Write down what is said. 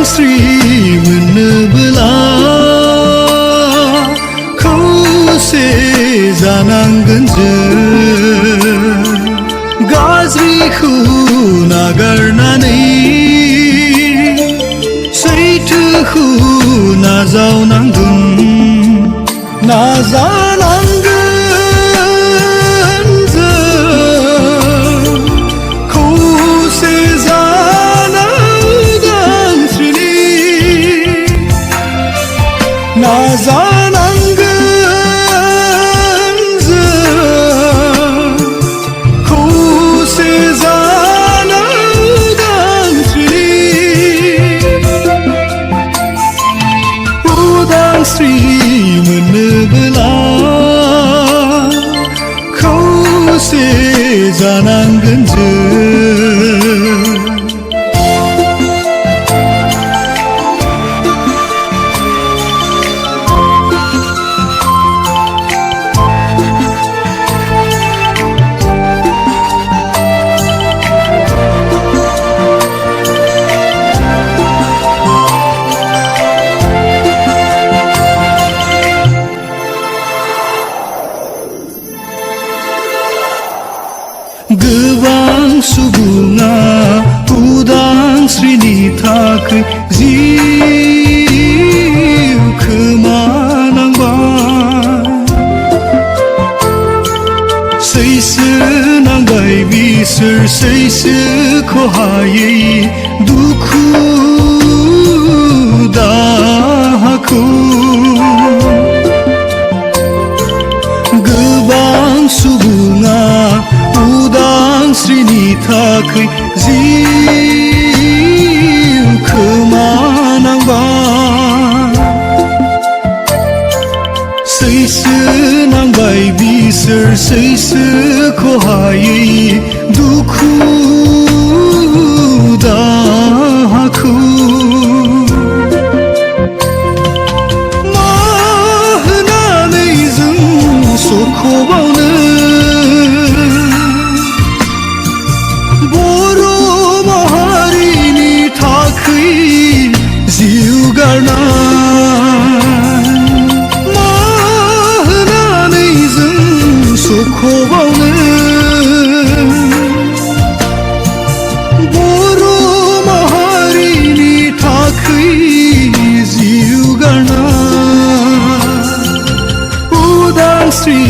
Sri menebela khause jananggon जों गाज्रिखौ नागारनानै सैथोखौ नाजावनांगोन Sri menebela khause jananggon जों गोबां सुबुङा उदांस्रिनि थाखाय जिउ खोमानांबाय सैसो नांबाय बिसोर सैसोखौ हायै दुखु दाहाखौ गोबां सुबुङा उदांस्रिनि थाखाय जिउ खोमानांबाय सैसो नांबाय बिसोर सैसोखौ हायै दुखु दाहाखौ मा होनानै जों सख'बावनो जिउ गारनाय मा होनानै जों सख'बावनो बर' माहारिनि थाखाय जिउ गारनाय उदांस्रि